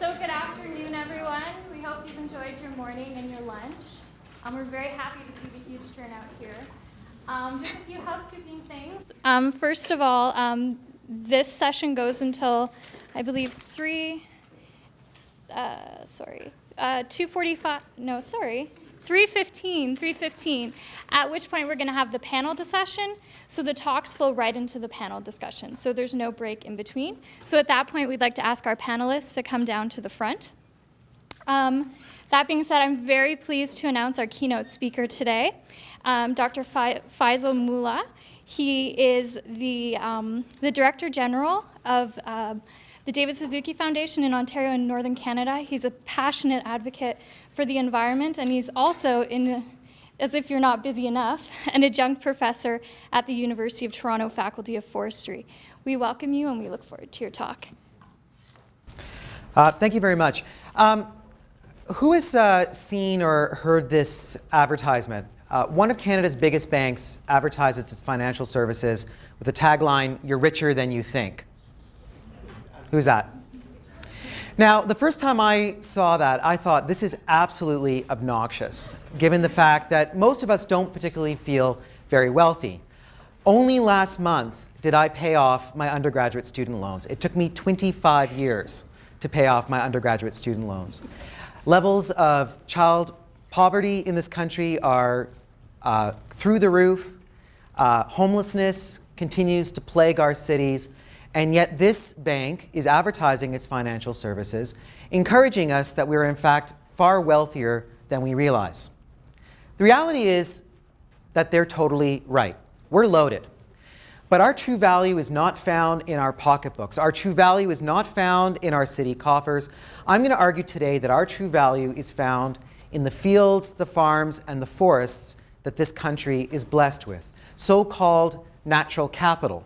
So good afternoon, everyone. We hope you've enjoyed your morning and your lunch. We're very happy to see the huge turnout here. Just a few housekeeping things. First of all, this session goes until, I believe, 3:15, at which point we're going to have the panel discussion. So the talks flow right into the panel discussion. So there's no break in between. So at that point, we'd like to ask our panelists to come down to the front. That being said, I'm very pleased to announce our keynote speaker today, Dr. Faisal Moola. He is the Director General of the David Suzuki Foundation in Ontario and Northern Canada. He's a passionate advocate for the environment, and he's also, as if you're not busy enough, an adjunct professor at the University of Toronto Faculty of Forestry. We welcome you, and we look forward to your talk. Thank you very much. Who has seen or heard this advertisement? One of Canada's biggest banks advertises its financial services with the tagline, "You're richer than you think." Who's that? Now, the first time I saw that, I thought this is absolutely obnoxious, given the fact that most of us don't particularly feel very wealthy. Only last month did I pay off my undergraduate student loans. It took me 25 years to pay off my undergraduate student loans. Levels of child poverty in this country are through the roof. Homelessness continues to plague our cities. And yet this bank is advertising its financial services, encouraging us that we're in fact far wealthier than we realize. The reality is that they're totally right. We're loaded. But our true value is not found in our pocketbooks. Our true value is not found in our city coffers. I'm going to argue today that our true value is found in the fields, the farms, and the forests that this country is blessed with, so-called natural capital.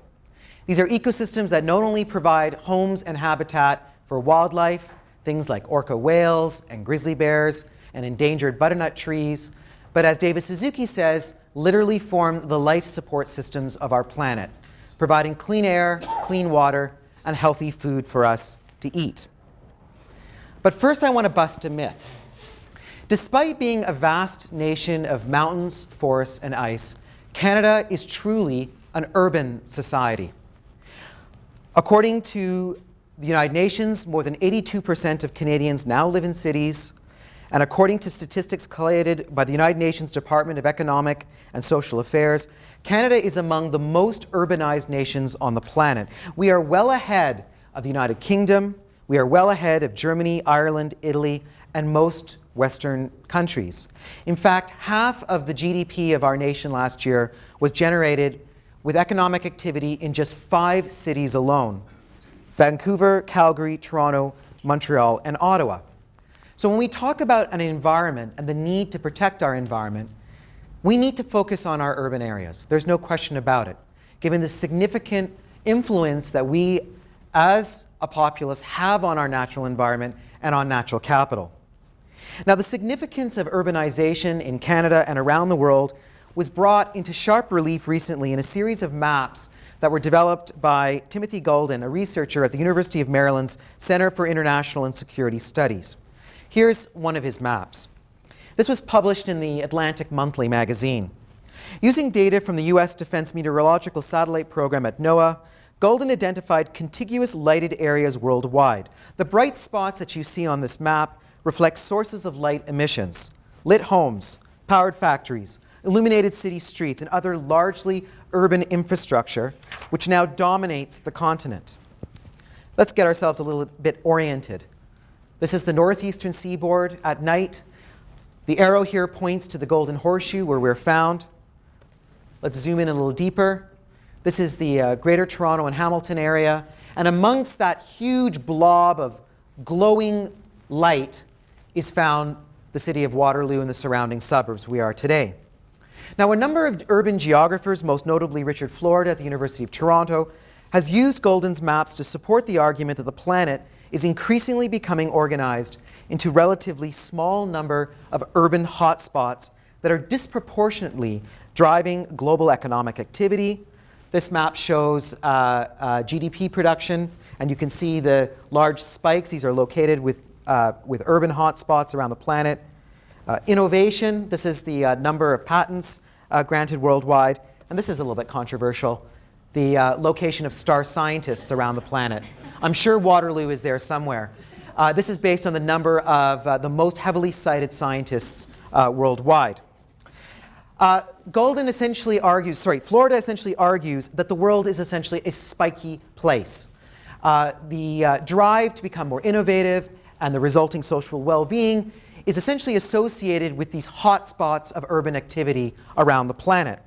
These are ecosystems that not only provide homes and habitat for wildlife, things like orca whales and grizzly bears and endangered butternut trees, but as David Suzuki says, literally form the life support systems of our planet, providing clean air, clean water, and healthy food for us to eat. But first I want to bust a myth. Despite being a vast nation of mountains, forests, and ice, Canada is truly an urban society. According to the United Nations, more than 82% of Canadians now live in cities. And according to statistics collated by the United Nations Department of Economic and Social Affairs, Canada is among the most urbanized nations on the planet. We are well ahead of the United Kingdom. We are well ahead of Germany, Ireland, Italy, and most Western countries. In fact, half of the GDP of our nation last year was generated with economic activity in just 5 cities alone: Vancouver, Calgary, Toronto, Montreal, and Ottawa. So when we talk about an environment and the need to protect our environment, we need to focus on our urban areas. There's no question about it, given the significant influence that we as a populace have on our natural environment and on natural capital. Now, the significance of urbanization in Canada and around the world was brought into sharp relief recently in a series of maps that were developed by Timothy Golden, a researcher at the University of Maryland's Center for International and Security Studies. Here's one of his maps. This was published in the Atlantic Monthly magazine. Using data from the US Defense Meteorological Satellite Program at NOAA, Golden identified contiguous lighted areas worldwide. The bright spots that you see on this map reflect sources of light emissions: lit homes, powered factories, illuminated city streets, and other largely urban infrastructure, which now dominates the continent. Let's get ourselves a little bit oriented. This is the northeastern seaboard at night. The arrow here points to the Golden Horseshoe, where we're found. Let's zoom in a little deeper. This is the Greater Toronto and Hamilton area. And amongst that huge blob of glowing light is found the city of Waterloo and the surrounding suburbs we are today. Now, a number of urban geographers, most notably Richard Florida at the University of Toronto, has used Golden's maps to support the argument that the planet is increasingly becoming organized into relatively small number of urban hotspots that are disproportionately driving global economic activity. This map shows GDP production And you can see the large spikes. These are located with urban hotspots around the planet. Innovation, this is the number of patents granted worldwide. And this is a little bit controversial, the location of star scientists around the planet. I'm sure Waterloo is there somewhere. This is based on the number of the most heavily cited scientists worldwide. Florida essentially argues that the world is essentially a spiky place. The drive to become more innovative and the resulting social well-being is essentially associated with these hotspots of urban activity around the planet.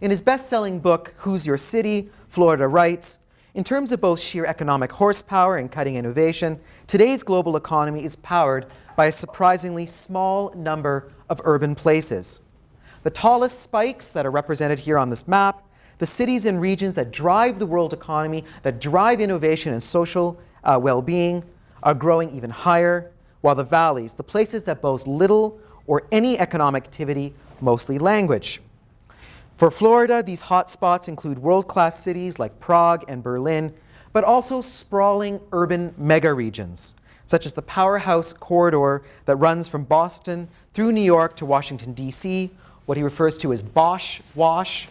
In his best-selling book, Who's Your City?, Florida writes, in terms of both sheer economic horsepower and cutting innovation, today's global economy is powered by a surprisingly small number of urban places. The tallest spikes that are represented here on this map, the cities and regions that drive the world economy, that drive innovation and social well-being, are growing even higher, while the valleys, the places that boast little or any economic activity, mostly languish. For Florida, these hotspots include world-class cities like Prague and Berlin, but also sprawling urban megaregions, such as the powerhouse corridor that runs from Boston through New York to Washington, D.C., what he refers to as Wash,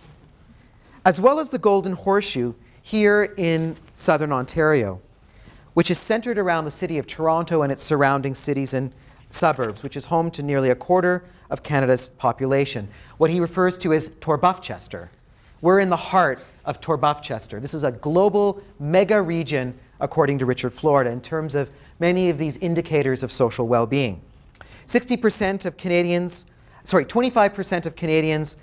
as well as the Golden Horseshoe here in southern Ontario, which is centered around the city of Toronto and its surrounding cities and suburbs, which is home to nearly a quarter of Canada's population, what he refers to as Torbuffchester. We're in the heart of Torbuffchester. This is a global mega region, according to Richard Florida, in terms of many of these indicators of social well-being. 25% of Canadians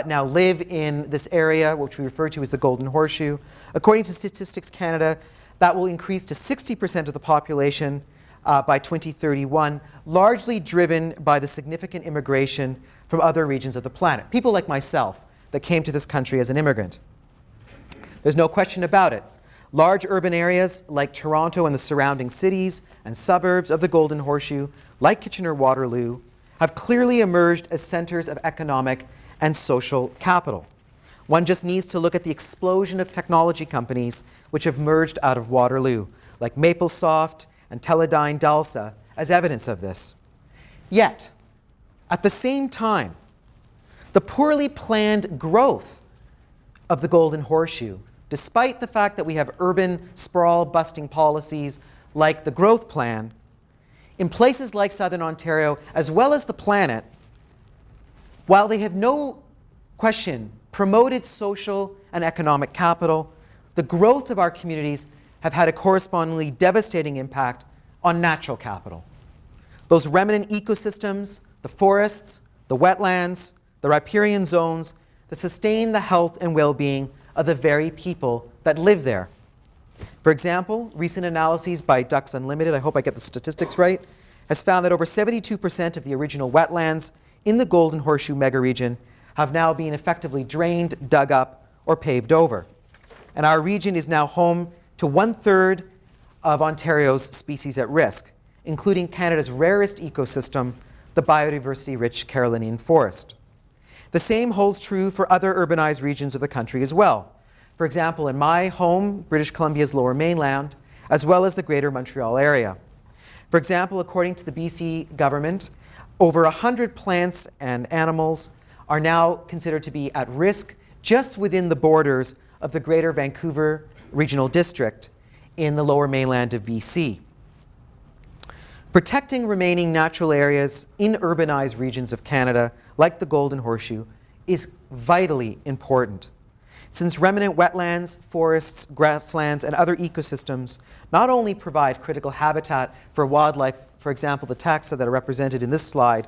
now live in this area, which we refer to as the Golden Horseshoe. According to Statistics Canada, that will increase to 60% of the population by 2031, largely driven by the significant immigration from other regions of the planet. People like myself that came to this country as an immigrant. There's no question about it. Large urban areas like Toronto and the surrounding cities and suburbs of the Golden Horseshoe, like Kitchener-Waterloo, have clearly emerged as centers of economic and social capital. One just needs to look at the explosion of technology companies which have merged out of Waterloo, like MapleSoft and Teledyne Dalsa, as evidence of this. Yet, at the same time, the poorly planned growth of the Golden Horseshoe, despite the fact that we have urban sprawl-busting policies like the growth plan, in places like southern Ontario, as well as the planet, while they have no question promoted social and economic capital, the growth of our communities have had a correspondingly devastating impact on natural capital. Those remnant ecosystems, the forests, the wetlands, the riparian zones that sustain the health and well-being of the very people that live there. For example, recent analyses by Ducks Unlimited, I hope I get the statistics right, has found that over 72% of the original wetlands in the Golden Horseshoe megaregion have now been effectively drained, dug up, or paved over. And our region is now home to 1/3 of Ontario's species at risk, including Canada's rarest ecosystem, the biodiversity-rich Carolinian forest. The same holds true for other urbanized regions of the country as well. For example, in my home, British Columbia's Lower Mainland, as well as the Greater Montreal area. For example, according to the BC government, over 100 plants and animals are now considered to be at risk just within the borders of the Greater Vancouver Regional District in the Lower Mainland of BC. Protecting remaining natural areas in urbanized regions of Canada, like the Golden Horseshoe, is vitally important, since remnant wetlands, forests, grasslands, and other ecosystems not only provide critical habitat for wildlife, for example, the taxa that are represented in this slide,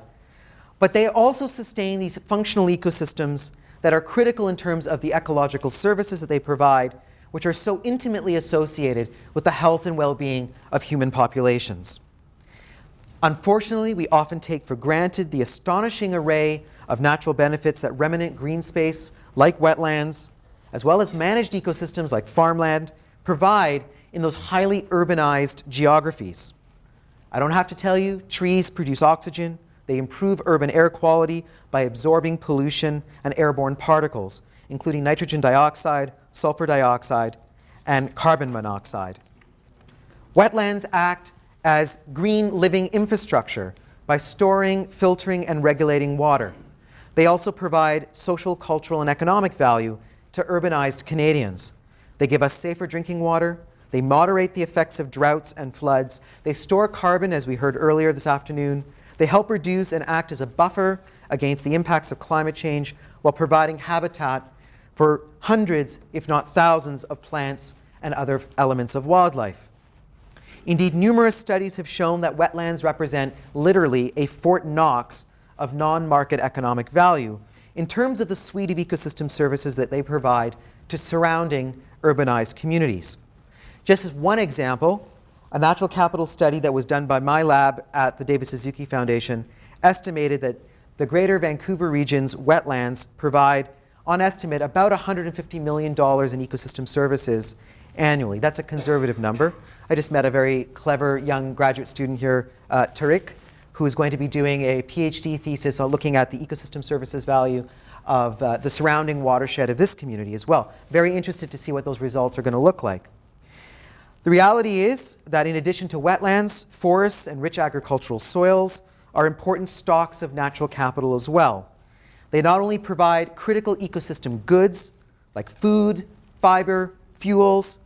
but they also sustain these functional ecosystems that are critical in terms of the ecological services that they provide, which are so intimately associated with the health and well-being of human populations. Unfortunately, we often take for granted the astonishing array of natural benefits that remnant green space, like wetlands, as well as managed ecosystems like farmland, provide in those highly urbanized geographies. I don't have to tell you, trees produce oxygen. They improve urban air quality by absorbing pollution and airborne particles, including nitrogen dioxide, sulfur dioxide, and carbon monoxide. Wetlands act as green living infrastructure by storing, filtering, and regulating water. They also provide social, cultural, and economic value to urbanized Canadians. They give us safer drinking water. They moderate the effects of droughts and floods. They store carbon, as we heard earlier this afternoon. They help reduce and act as a buffer against the impacts of climate change while providing habitat for hundreds, if not thousands, of plants and other elements of wildlife. Indeed, numerous studies have shown that wetlands represent literally a Fort Knox of non-market economic value in terms of the suite of ecosystem services that they provide to surrounding urbanized communities. Just as one example, a natural capital study that was done by my lab at the David Suzuki Foundation estimated that the Greater Vancouver region's wetlands provide, on estimate, about $150 million in ecosystem services annually. That's a conservative number. I just met a very clever young graduate student here, Tariq, who is going to be doing a PhD thesis on looking at the ecosystem services value of the surrounding watershed of this community as well. Very interested to see what those results are going to look like. The reality is that in addition to wetlands, forests and rich agricultural soils are important stocks of natural capital as well. They not only provide critical ecosystem goods like food, fiber, fuels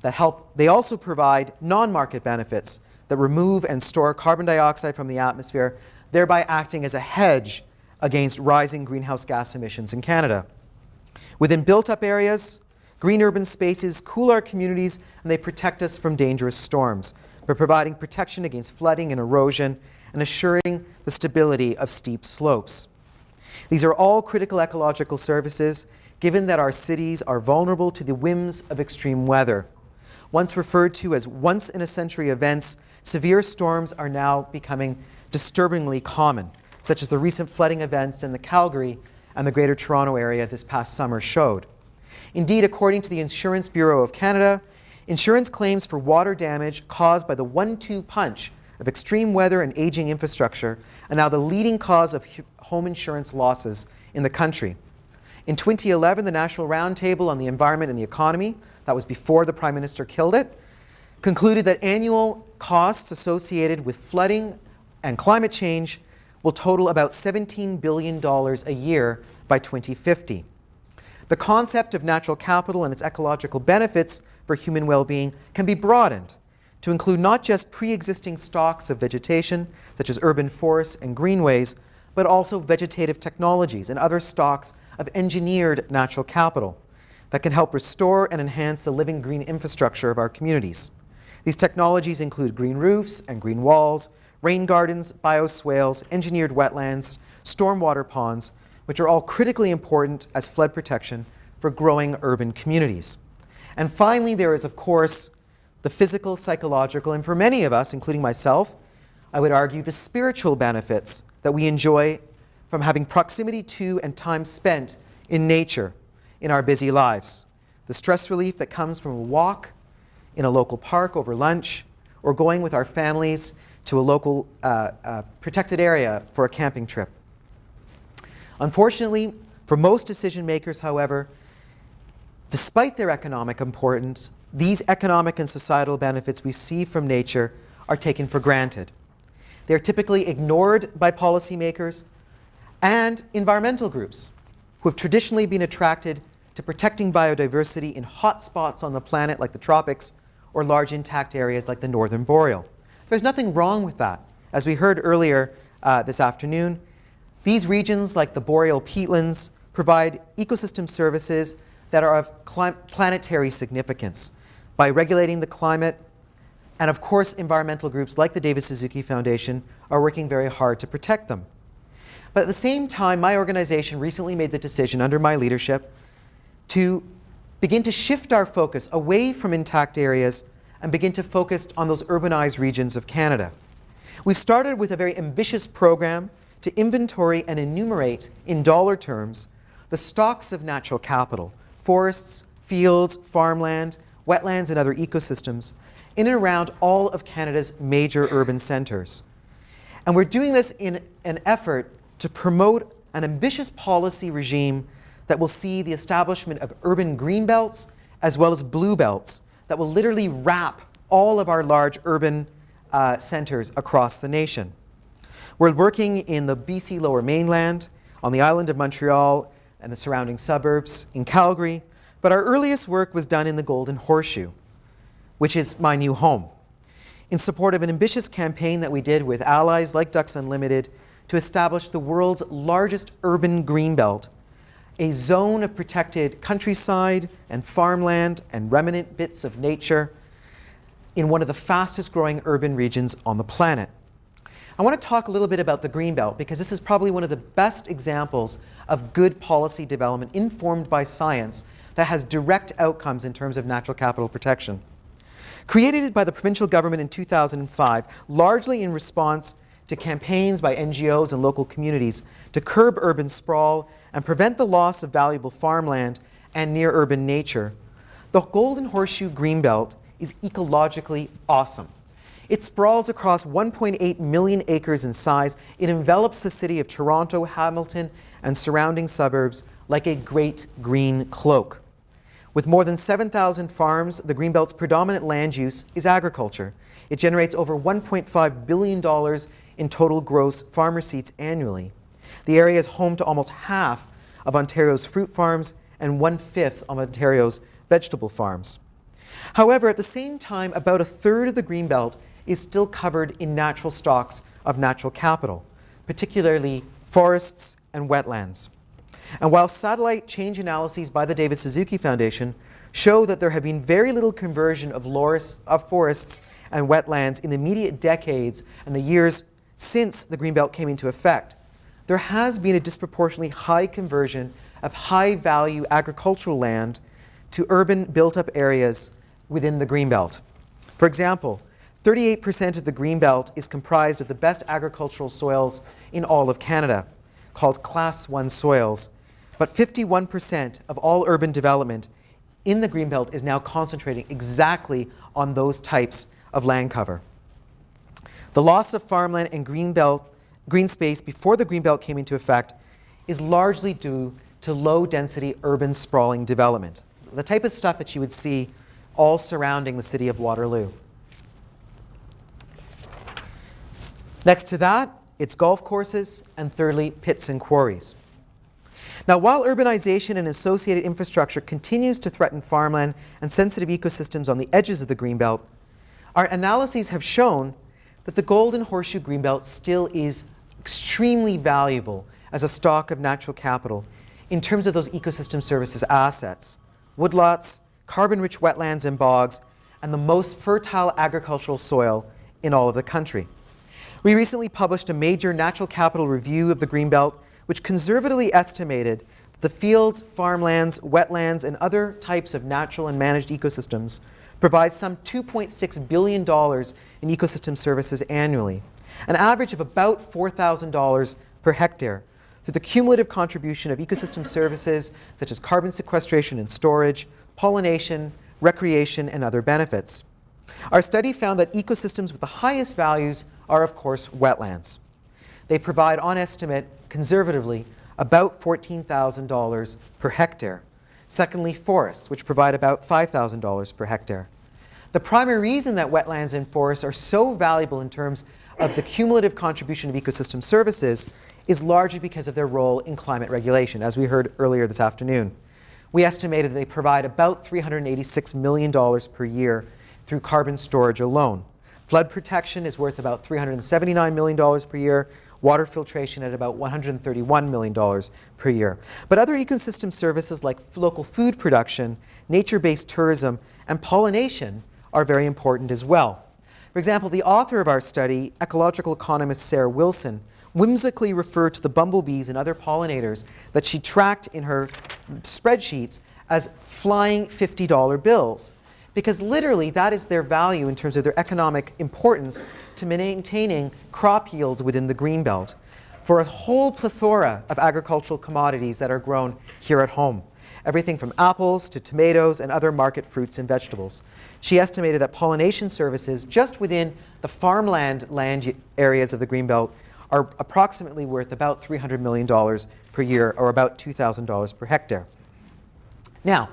that help, they also provide non-market benefits that remove and store carbon dioxide from the atmosphere, thereby acting as a hedge against rising greenhouse gas emissions in Canada. Within built-up areas, green urban spaces cool our communities and they protect us from dangerous storms by providing protection against flooding and erosion and assuring the stability of steep slopes. These are all critical ecological services given that our cities are vulnerable to the whims of extreme weather. Once referred to as once-in-a-century events, severe storms are now becoming disturbingly common, such as the recent flooding events in the Calgary and the Greater Toronto area this past summer showed. Indeed, according to the Insurance Bureau of Canada, insurance claims for water damage caused by the 1-2 punch of extreme weather and aging infrastructure are now the leading cause of home insurance losses in the country. In 2011, the National Roundtable on the Environment and the Economy, that was before the Prime Minister killed it, concluded that annual costs associated with flooding and climate change will total about $17 billion a year by 2050. The concept of natural capital and its ecological benefits for human well-being can be broadened to include not just pre-existing stocks of vegetation, such as urban forests and greenways, but also vegetative technologies and other stocks of engineered natural capital that can help restore and enhance the living green infrastructure of our communities. These technologies include green roofs and green walls, rain gardens, bioswales, engineered wetlands, stormwater ponds, which are all critically important as flood protection for growing urban communities. And finally, there is, of course, the physical, psychological, and for many of us, including myself, I would argue the spiritual benefits that we enjoy from having proximity to and time spent in nature in our busy lives. The stress relief that comes from a walk in a local park over lunch, or going with our families to a local protected area for a camping trip. Unfortunately, for most decision makers, however, despite their economic importance, these economic and societal benefits we see from nature are taken for granted. They're typically ignored by policymakers and environmental groups who have traditionally been attracted to protecting biodiversity in hot spots on the planet like the tropics or large intact areas like the northern boreal. There's nothing wrong with that. As we heard earlier this afternoon, these regions like the boreal peatlands provide ecosystem services that are of planetary significance by regulating the climate. And of course, environmental groups like the David Suzuki Foundation are working very hard to protect them. But at the same time, my organization recently made the decision under my leadership to begin to shift our focus away from intact areas and begin to focus on those urbanized regions of Canada. We've started with a very ambitious program to inventory and enumerate in dollar terms the stocks of natural capital, forests, fields, farmland, wetlands, and other ecosystems in and around all of Canada's major urban centres. And we're doing this in an effort to promote an ambitious policy regime that will see the establishment of urban green belts as well as blue belts that will literally wrap all of our large urban centers across the nation. We're working in the BC Lower Mainland, on the island of Montreal and the surrounding suburbs, in Calgary, but our earliest work was done in the Golden Horseshoe, which is my new home, in support of an ambitious campaign that we did with allies like Ducks Unlimited to establish the world's largest urban greenbelt, a zone of protected countryside and farmland and remnant bits of nature in one of the fastest growing urban regions on the planet. I want to talk a little bit about the Greenbelt because this is probably one of the best examples of good policy development informed by science that has direct outcomes in terms of natural capital protection. Created by the provincial government in 2005, largely in response to campaigns by NGOs and local communities to curb urban sprawl and prevent the loss of valuable farmland and near urban nature, the Golden Horseshoe Greenbelt is ecologically awesome. It sprawls across 1.8 million acres in size. It envelops the city of Toronto, Hamilton, and surrounding suburbs like a great green cloak. With more than 7,000 farms, the Greenbelt's predominant land use is agriculture. It generates over $1.5 billion in total gross farm receipts annually. The area is home to almost half of Ontario's fruit farms and 1/5 of Ontario's vegetable farms. However, at the same time, about a third of the Greenbelt is still covered in natural stocks of natural capital, particularly forests and wetlands. And while satellite change analyses by the Suzuki Foundation show that there have been very little conversion of forests and wetlands in the immediate decades and the years since the Greenbelt came into effect, there has been a disproportionately high conversion of high-value agricultural land to urban built-up areas within the Greenbelt. For example, 38% of the Greenbelt is comprised of the best agricultural soils in all of Canada, called Class 1 soils. But 51% of all urban development in the Greenbelt is now concentrating exactly on those types of land cover. The loss of farmland and green space before the Greenbelt came into effect is largely due to low-density urban sprawling development, the type of stuff that you would see all surrounding the city of Waterloo. Next to that, it's golf courses, and thirdly, pits and quarries. Now, while urbanization and associated infrastructure continues to threaten farmland and sensitive ecosystems on the edges of the Greenbelt, our analyses have shown that the Golden Horseshoe Greenbelt still is extremely valuable as a stock of natural capital in terms of those ecosystem services assets, woodlots, carbon-rich wetlands and bogs, and the most fertile agricultural soil in all of the country. We recently published a major natural capital review of the Greenbelt, which conservatively estimated that the fields, farmlands, wetlands, and other types of natural and managed ecosystems provide some $2.6 billion in ecosystem services annually, an average of about $4,000 per hectare, through the cumulative contribution of ecosystem services such as carbon sequestration and storage, pollination, recreation, and other benefits. Our study found that ecosystems with the highest values are, of course, wetlands. They provide, on estimate, conservatively, about $14,000 per hectare. Secondly, forests, which provide about $5,000 per hectare. The primary reason that wetlands and forests are so valuable in terms of the cumulative contribution of ecosystem services is largely because of their role in climate regulation, as we heard earlier this afternoon. We estimated that they provide about $386 million per year through carbon storage alone. Flood protection is worth about $379 million per year, water filtration at about $131 million per year. But other ecosystem services like local food production, nature-based tourism, and pollination are very important as well. For example, the author of our study, ecological economist Sarah Wilson, whimsically referred to the bumblebees and other pollinators that she tracked in her spreadsheets as flying $50 bills, because literally that is their value in terms of their economic importance to maintaining crop yields within the Greenbelt for a whole plethora of agricultural commodities that are grown here at home, everything from apples to tomatoes and other market fruits and vegetables. She estimated that pollination services just within the farmland land areas of the Greenbelt are approximately worth about $300 million per year, or about $2,000 per hectare. Now,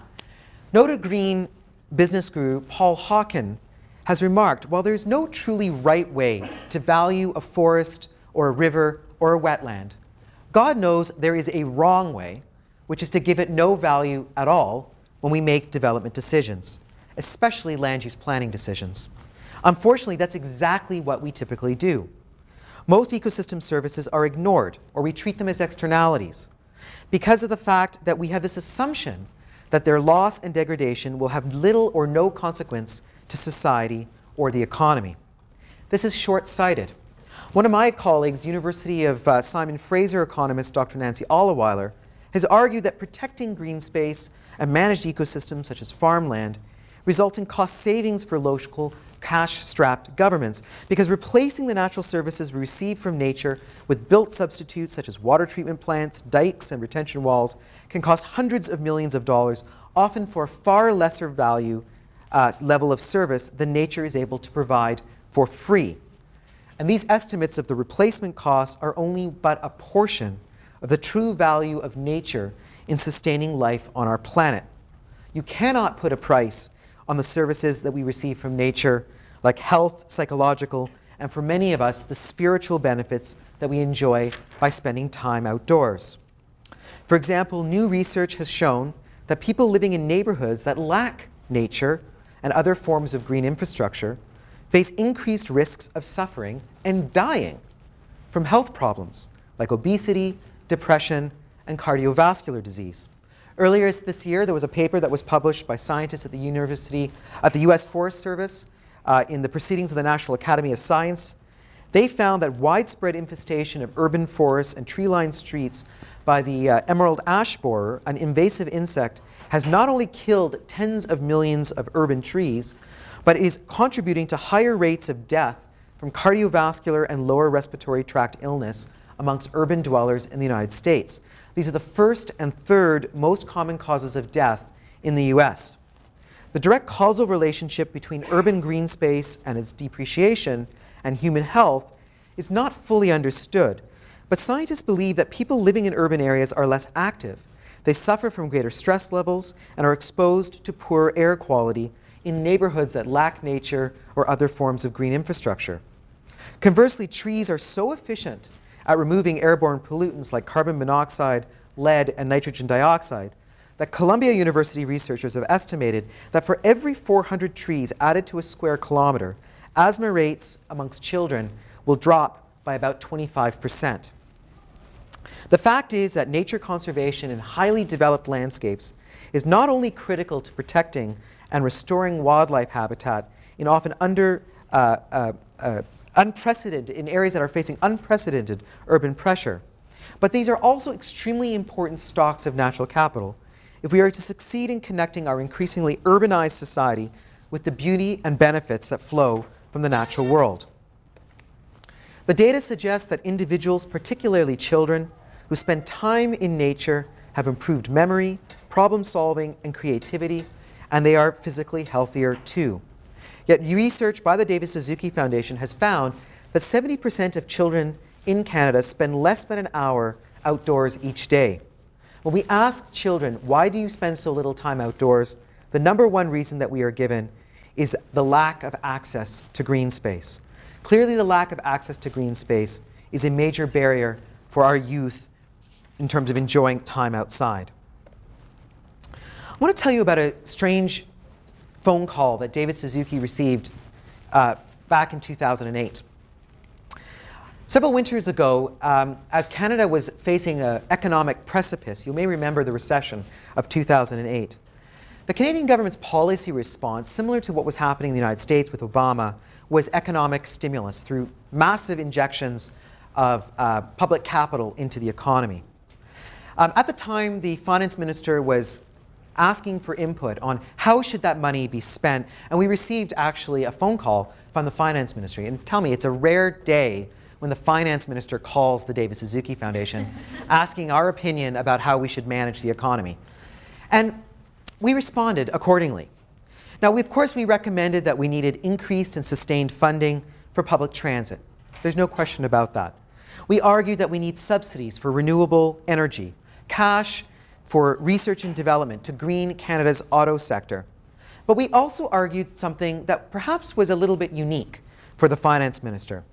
noted green business guru Paul Hawken has remarked, while there's no truly right way to value a forest or a river or a wetland, God knows there is a wrong way, which is to give it no value at all when we make development decisions, especially land use planning decisions. Unfortunately, that's exactly what we typically do. Most ecosystem services are ignored, or we treat them as externalities, because of the fact that we have this assumption that their loss and degradation will have little or no consequence to society or the economy. This is short-sighted. One of my colleagues, University of Simon Fraser economist Dr. Nancy Alleweiler, has argued that protecting green space and managed ecosystems such as farmland results in cost savings for local cash-strapped governments, because replacing the natural services we receive from nature with built substitutes such as water treatment plants, dikes, and retention walls can cost hundreds of millions of dollars, often for a far lesser value level of service than nature is able to provide for free. And these estimates of the replacement costs are only but a portion of the true value of nature in sustaining life on our planet. You cannot put a price on the services that we receive from nature, like health, psychological, and for many of us, the spiritual benefits that we enjoy by spending time outdoors. For example, new research has shown that people living in neighborhoods that lack nature and other forms of green infrastructure face increased risks of suffering and dying from health problems like obesity, depression, and cardiovascular disease. Earlier this year, there was a paper that was published by scientists at the US Forest Service in the Proceedings of the National Academy of Science. They found that widespread infestation of urban forests and tree-lined streets by the emerald ash borer, an invasive insect, has not only killed tens of millions of urban trees, but is contributing to higher rates of death from cardiovascular and lower respiratory tract illness amongst urban dwellers in the United States. These are the first and third most common causes of death in the US. The direct causal relationship between urban green space and its depreciation and human health is not fully understood, but scientists believe that people living in urban areas are less active. They suffer from greater stress levels and are exposed to poor air quality in neighborhoods that lack nature or other forms of green infrastructure. Conversely, trees are so efficient at removing airborne pollutants like carbon monoxide, lead, and nitrogen dioxide that Columbia University researchers have estimated that for every 400 trees added to a square kilometer, asthma rates amongst children will drop by about 25%. The fact is that nature conservation in highly developed landscapes is not only critical to protecting and restoring wildlife habitat in often unprecedented, in areas that are facing unprecedented urban pressure, but these are also extremely important stocks of natural capital if we are to succeed in connecting our increasingly urbanized society with the beauty and benefits that flow from the natural world. The data suggests that individuals, particularly children, who spend time in nature have improved memory, problem solving, and creativity, and they are physically healthier too. Yet research by the Davis-Suzuki Foundation has found that 70% of children in Canada spend less than an hour outdoors each day. When we ask children, why do you spend so little time outdoors, the number one reason that we are given is the lack of access to green space. Clearly, the lack of access to green space is a major barrier for our youth in terms of enjoying time outside. I want to tell you about a strange phone call that Davis-Suzuki received back in 2008. Several winters ago, as Canada was facing an economic precipice, you may remember the recession of 2008, the Canadian government's policy response, similar to what was happening in the United States with Obama, was economic stimulus through massive injections of public capital into the economy. At the time, the finance minister was asking for input on how should that money be spent, and we received actually a phone call from the finance ministry. And tell me, it's a rare day when the finance minister calls the Davis-Suzuki Foundation asking our opinion about how we should manage the economy. And we responded accordingly. Now, of course, we recommended that we needed increased and sustained funding for public transit. There's no question about that. We argued that we need subsidies for renewable energy, cash for research and development to green Canada's auto sector. But we also argued something that perhaps was a little bit unique for the finance minister.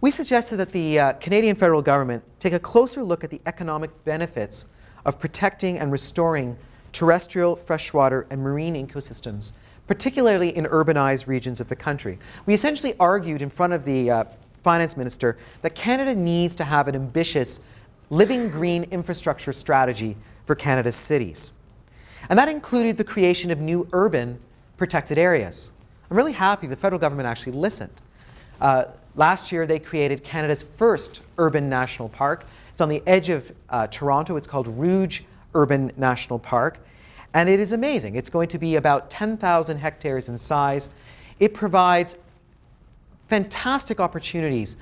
We suggested that the Canadian federal government take a closer look at the economic benefits of protecting and restoring terrestrial, freshwater, and marine ecosystems, particularly in urbanized regions of the country. We essentially argued in front of the finance minister that Canada needs to have an ambitious living green infrastructure strategy for Canada's cities. And that included the creation of new urban protected areas. I'm really happy the federal government actually listened. Last year, they created Canada's first urban national park. It's on the edge of Toronto. It's called Rouge Urban National Park. And it is amazing. It's going to be about 10,000 hectares in size. It provides fantastic opportunities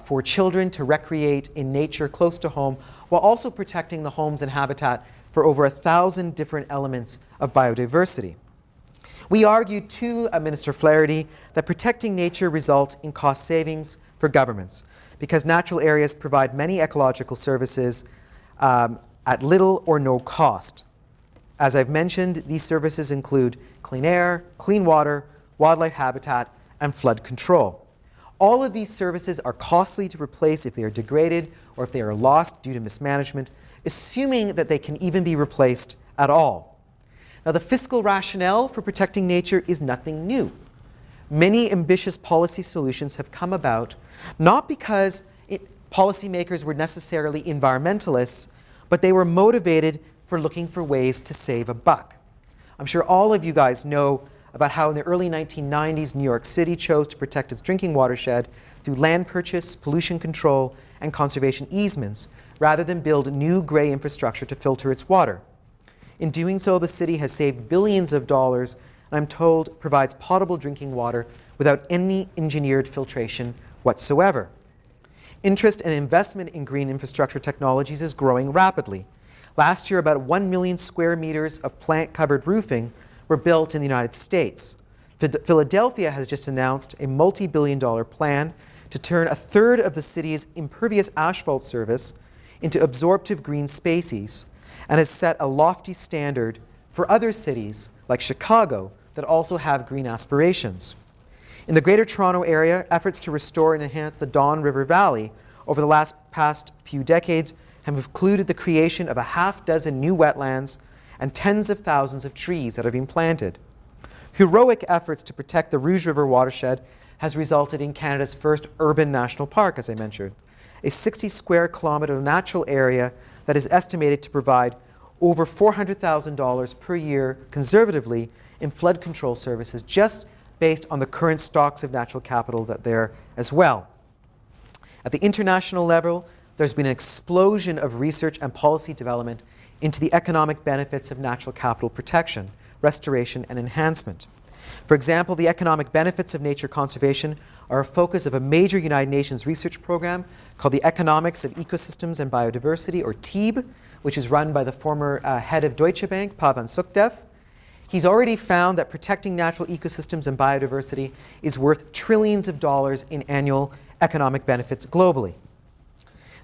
for children to recreate in nature close to home, while also protecting the homes and habitat for over 1,000 different elements of biodiversity. We argued to Minister Flaherty that protecting nature results in cost savings for governments because natural areas provide many ecological services at little or no cost. As I've mentioned, these services include clean air, clean water, wildlife habitat, and flood control. All of these services are costly to replace if they are degraded or if they are lost due to mismanagement, assuming that they can even be replaced at all. Now, the fiscal rationale for protecting nature is nothing new. Many ambitious policy solutions have come about not because policymakers were necessarily environmentalists, but they were motivated for looking for ways to save a buck. I'm sure all of you guys know about how in the early 1990s, New York City chose to protect its drinking watershed through land purchase, pollution control, and conservation easements, rather than build new gray infrastructure to filter its water. In doing so, the city has saved billions of dollars, and I'm told provides potable drinking water without any engineered filtration whatsoever. Interest and investment in green infrastructure technologies is growing rapidly. Last year, about 1 million square meters of plant-covered roofing were built in the United States. Philadelphia has just announced a multi-billion-dollar plan to turn a third of the city's impervious asphalt surface into absorptive green spaces, and has set a lofty standard for other cities like Chicago that also have green aspirations. In the Greater Toronto Area, efforts to restore and enhance the Don River Valley over the past few decades have included the creation of a half-dozen new wetlands and tens of thousands of trees that have been planted. Heroic efforts to protect the Rouge River watershed has resulted in Canada's first urban national park, as I mentioned, a 60 square kilometre natural area that is estimated to provide over $400,000 per year conservatively in flood control services, just based on the current stocks of natural capital that there as well. At the international level, there's been an explosion of research and policy development into the economic benefits of natural capital protection, restoration, and enhancement. For example, the economic benefits of nature conservation are a focus of a major United Nations research program called the Economics of Ecosystems and Biodiversity, or TEEB, which is run by the former head of Deutsche Bank, Pavan Sukhdev. He's already found that protecting natural ecosystems and biodiversity is worth trillions of dollars in annual economic benefits globally.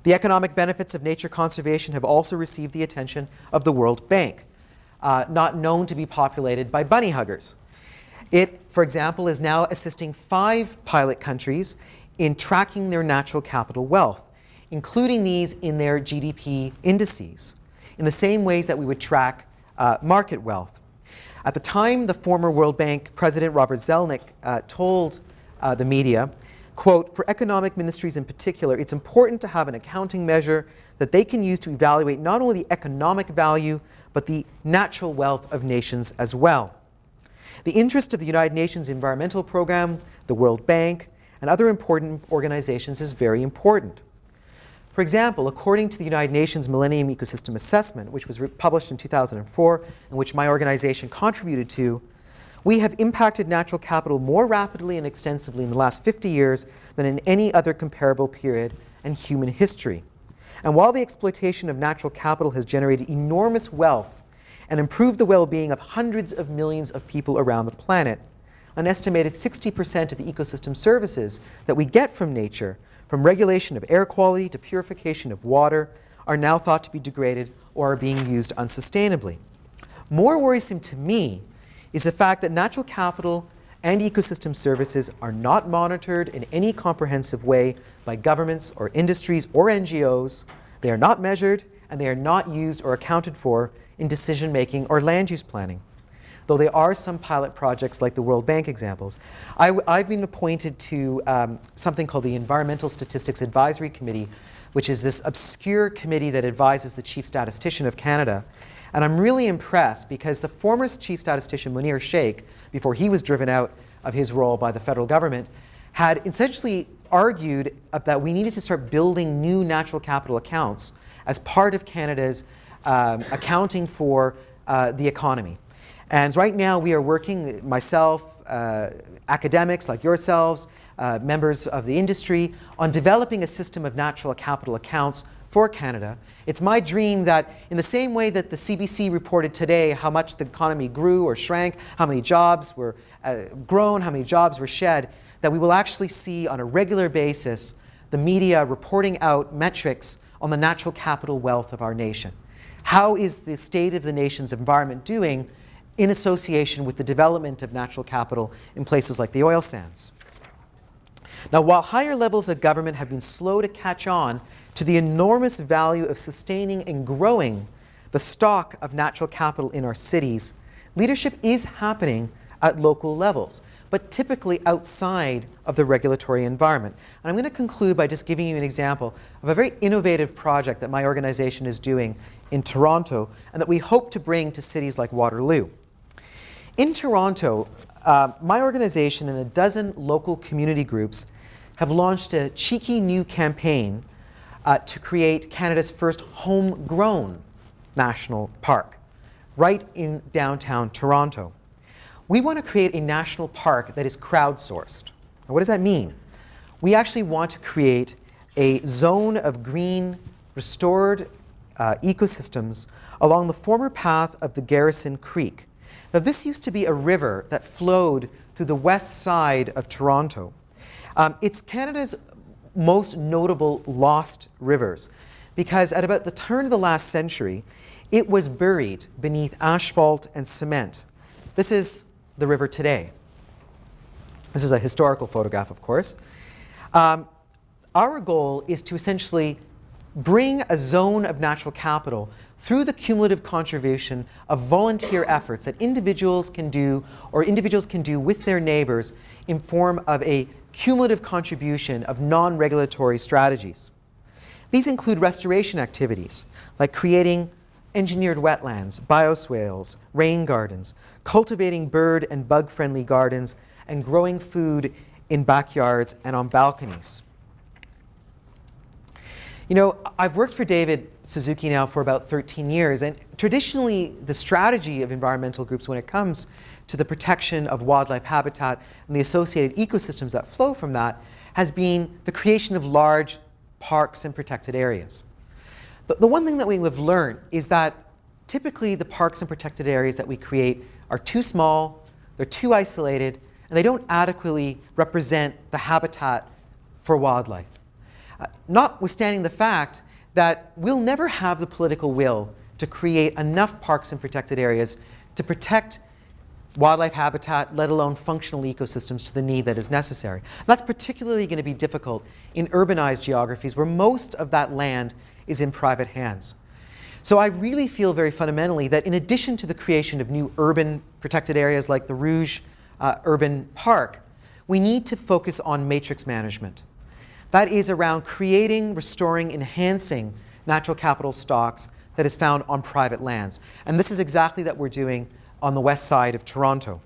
The economic benefits of nature conservation have also received the attention of the World Bank, not known to be populated by bunny huggers. It, for example, is now assisting 5 pilot countries in tracking their natural capital wealth, including these in their GDP indices, in the same ways that we would track market wealth. At the time, the former World Bank President Robert Zelnick told the media, quote, "For economic ministries in particular, it's important to have an accounting measure that they can use to evaluate not only the economic value, but the natural wealth of nations as well." The interest of the United Nations Environmental Program, the World Bank, and other important organizations is very important. For example, according to the United Nations Millennium Ecosystem Assessment, which was published in 2004, and which my organization contributed to, we have impacted natural capital more rapidly and extensively in the last 50 years than in any other comparable period in human history. And while the exploitation of natural capital has generated enormous wealth and improved the well-being of hundreds of millions of people around the planet, an estimated 60% of the ecosystem services that we get from nature, from regulation of air quality to purification of water, are now thought to be degraded or are being used unsustainably. More worrisome to me is the fact that natural capital and ecosystem services are not monitored in any comprehensive way by governments or industries or NGOs. They are not measured, and they are not used or accounted for in decision-making or land use planning. Though there are some pilot projects like the World Bank examples. I've been appointed to something called the Environmental Statistics Advisory Committee, which is this obscure committee that advises the Chief Statistician of Canada. And I'm really impressed because the former Chief Statistician, Munir Sheikh, before he was driven out of his role by the federal government, had essentially argued that we needed to start building new natural capital accounts as part of Canada's accounting for the economy. And right now we are working, myself, academics like yourselves, members of the industry, on developing a system of natural capital accounts for Canada. It's my dream that in the same way that the CBC reported today how much the economy grew or shrank, how many jobs were grown, how many jobs were shed, that we will actually see on a regular basis the media reporting out metrics on the natural capital wealth of our nation. How is the state of the nation's environment doing in association with the development of natural capital in places like the oil sands? Now, while higher levels of government have been slow to catch on to the enormous value of sustaining and growing the stock of natural capital in our cities, leadership is happening at local levels, but typically outside of the regulatory environment. And I'm going to conclude by just giving you an example of a very innovative project that my organization is doing in Toronto and that we hope to bring to cities like Waterloo. In Toronto, my organization and a dozen local community groups have launched a cheeky new campaign to create Canada's first homegrown national park right in downtown Toronto. We want to create a national park that is crowdsourced. Now, what does that mean? We actually want to create a zone of green, restored ecosystems along the former path of the Garrison Creek. Now, this used to be a river that flowed through the west side of Toronto. It's Canada's most notable lost rivers because at about the turn of the last century, it was buried beneath asphalt and cement. This is the river today. This is a historical photograph, of course. Our goal is to essentially bring a zone of natural capital through the cumulative contribution of volunteer efforts that individuals can do with their neighbors in form of a cumulative contribution of non-regulatory strategies. These include restoration activities like creating engineered wetlands, bioswales, rain gardens, cultivating bird and bug-friendly gardens, and growing food in backyards and on balconies. You know, I've worked for David Suzuki now for about 13 years, and traditionally the strategy of environmental groups when it comes to the protection of wildlife habitat and the associated ecosystems that flow from that has been the creation of large parks and protected areas. The one thing that we have learned is that typically the parks and protected areas that we create are too small, they're too isolated, and they don't adequately represent the habitat for wildlife. Notwithstanding the fact that we'll never have the political will to create enough parks and protected areas to protect wildlife habitat, let alone functional ecosystems to the need that is necessary. And that's particularly going to be difficult in urbanized geographies where most of that land is in private hands. So I really feel very fundamentally that in addition to the creation of new urban protected areas like the Rouge Urban Park, we need to focus on matrix management. That is around creating, restoring, enhancing natural capital stocks that is found on private lands. And this is exactly what we're doing on the west side of Toronto.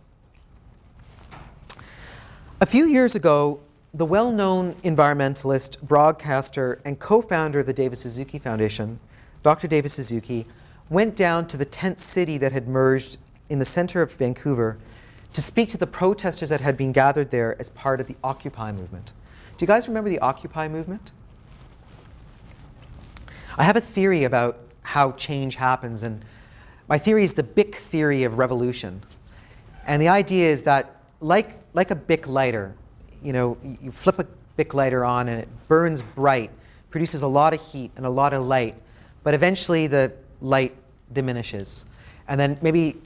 A few years ago, the well-known environmentalist, broadcaster, and co-founder of the David Suzuki Foundation, Dr. David Suzuki, went down to the tent city that had merged in the center of Vancouver to speak to the protesters that had been gathered there as part of the Occupy movement. Do you guys remember the Occupy movement? I have a theory about how change happens, and my theory is the Bic theory of revolution. And the idea is that like a Bic lighter, you know, you flip a Bic lighter on and it burns bright, produces a lot of heat and a lot of light, but eventually the light diminishes. And then maybe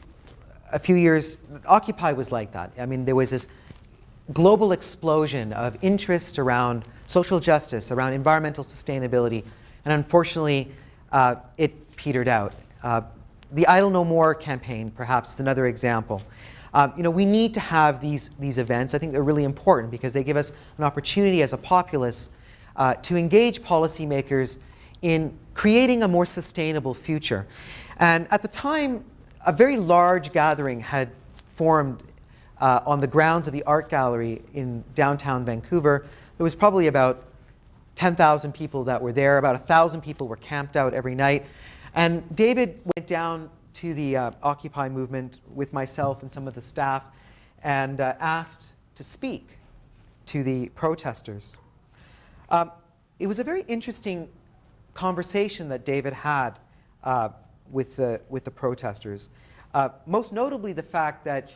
a few years, Occupy was like that. I mean, there was this global explosion of interest around social justice, around environmental sustainability, and unfortunately, it petered out. The Idle No More campaign, perhaps, is another example. We need to have these events. I think they're really important because they give us an opportunity as a populace to engage policymakers in creating a more sustainable future. And at the time, a very large gathering had formed on the grounds of the art gallery in downtown Vancouver. There was probably about 10,000 people that were there. About 1,000 people were camped out every night. And David went down to the Occupy movement with myself and some of the staff and asked to speak to the protesters. It was a very interesting conversation that David had with the protesters. Most notably the fact that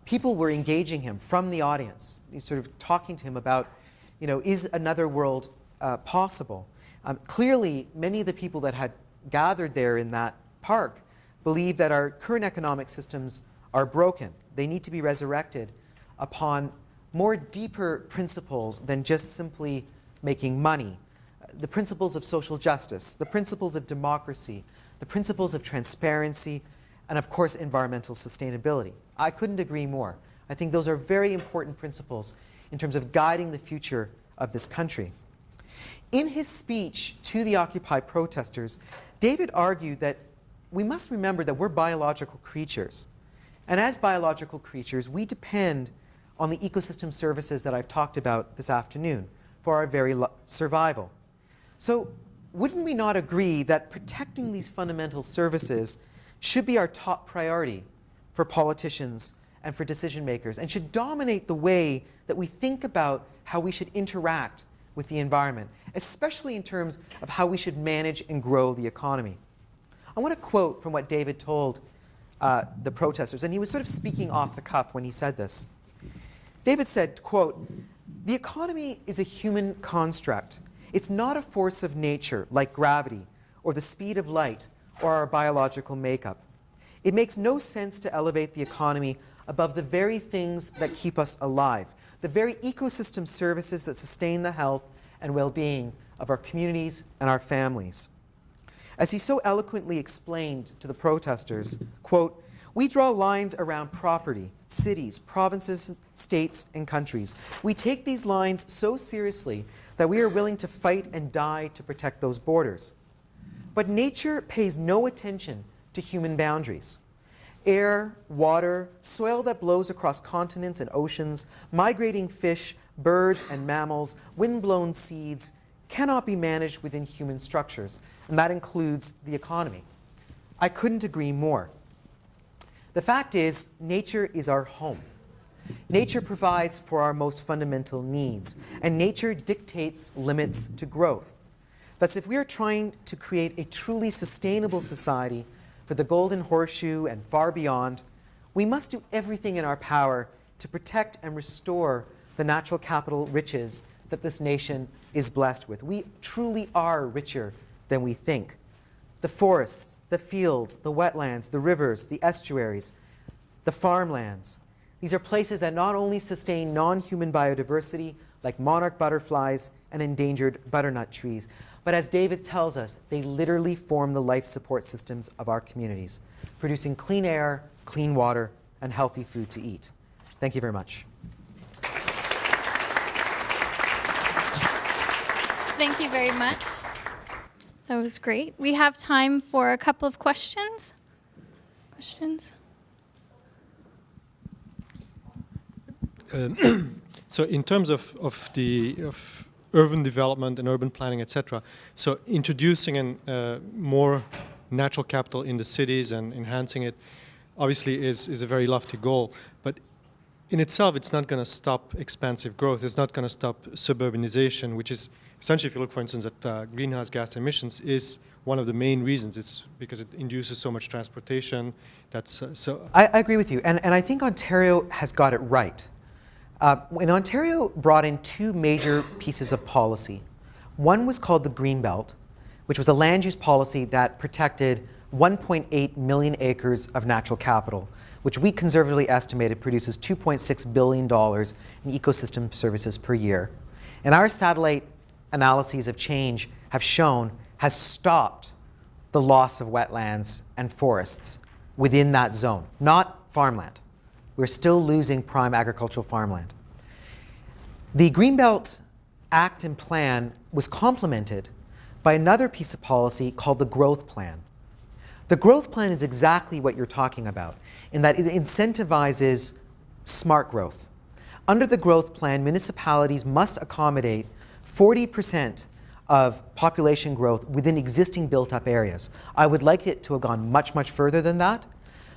people were engaging him from the audience, sort of talking to him about, is another world possible? Clearly, many of the people that had gathered there in that park believe that our current economic systems are broken. They need to be resurrected upon more deeper principles than just simply making money. The principles of social justice, the principles of democracy, the principles of transparency, and of course, environmental sustainability. I couldn't agree more. I think those are very important principles in terms of guiding the future of this country. In his speech to the Occupy protesters, David argued that we must remember that we're biological creatures. And as biological creatures, we depend on the ecosystem services that I've talked about this afternoon for our very survival. So wouldn't we not agree that protecting these fundamental services should be our top priority for politicians and for decision makers, and should dominate the way that we think about how we should interact with the environment, especially in terms of how we should manage and grow the economy? I want to quote from what David told the protesters, and he was sort of speaking off the cuff when he said this. David said, quote, "The economy is a human construct. It's not a force of nature like gravity or the speed of light or our biological makeup. It makes no sense to elevate the economy above the very things that keep us alive, the very ecosystem services that sustain the health and well-being of our communities and our families." As he so eloquently explained to the protesters, quote, "We draw lines around property, cities, provinces, states, and countries. We take these lines so seriously that we are willing to fight and die to protect those borders. But nature pays no attention to human boundaries. Air, water, soil that blows across continents and oceans, migrating fish, birds and mammals, wind-blown seeds cannot be managed within human structures, and that includes the economy." I couldn't agree more. The fact is, nature is our home. Nature provides for our most fundamental needs, and nature dictates limits to growth. Thus, if we are trying to create a truly sustainable society for the Golden Horseshoe and far beyond, we must do everything in our power to protect and restore the natural capital riches that this nation is blessed with. We truly are richer than we think. The forests, the fields, the wetlands, the rivers, the estuaries, the farmlands. These are places that not only sustain non-human biodiversity like monarch butterflies and endangered butternut trees, but as David tells us, they literally form the life support systems of our communities, producing clean air, clean water, and healthy food to eat. Thank you very much. Thank you very much. That was great. We have time for a couple of questions. So in terms of urban development and urban planning, etc., so introducing more natural capital in the cities and enhancing it obviously is a very lofty goal, but in itself it's not going to stop expansive growth. It's not going to stop suburbanization, which is essentially, if you look, for instance, at greenhouse gas emissions, is one of the main reasons. It's because it induces so much transportation. That's so. I agree with you, and I think Ontario has got it right. When Ontario brought in two major pieces of policy. One was called the Greenbelt, which was a land use policy that protected 1.8 million acres of natural capital. which we conservatively estimated produces $2.6 billion in ecosystem services per year. And our satellite analyses of change have shown has stopped the loss of wetlands and forests within that zone, not farmland. We're still losing prime agricultural farmland. The Greenbelt Act and Plan was complemented by another piece of policy called the Growth Plan. The Growth Plan is exactly what you're talking about, in that it incentivizes smart growth. Under the Growth Plan, municipalities must accommodate 40% of population growth within existing built-up areas. I would like it to have gone much, much further than that,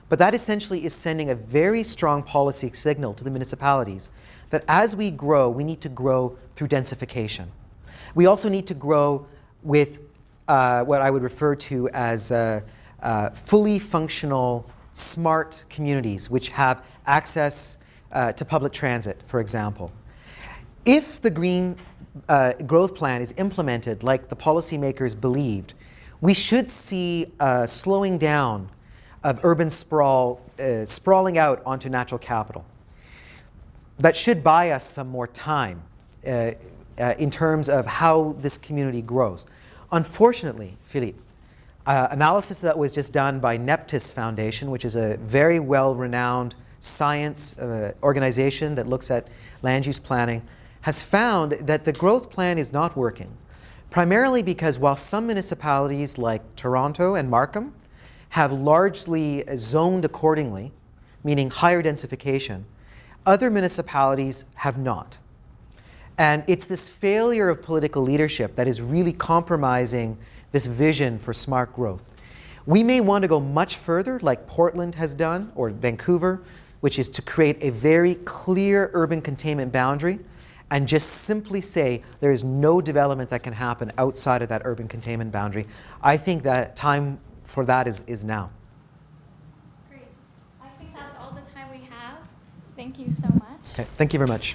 but that essentially is sending a very strong policy signal to the municipalities that as we grow, we need to grow through densification. We also need to grow with what I would refer to as fully functional, smart communities which have access to public transit, for example. If the Green Growth Plan is implemented like the policymakers believed, we should see a slowing down of urban sprawl, sprawling out onto natural capital. That should buy us some more time in terms of how this community grows. Unfortunately, Philippe, analysis that was just done by Suzuki Foundation, which is a very well-renowned science organization that looks at land use planning, has found that the growth plan is not working, primarily because while some municipalities like Toronto and Markham have largely zoned accordingly, meaning higher densification, other municipalities have not. And it's this failure of political leadership that is really compromising this vision for smart growth. We may want to go much further, like Portland has done, or Vancouver, which is to create a very clear urban containment boundary and just simply say there is no development that can happen outside of that urban containment boundary. I think that time for that is now. Great. I think that's all the time we have. Thank you so much. Okay, thank you very much.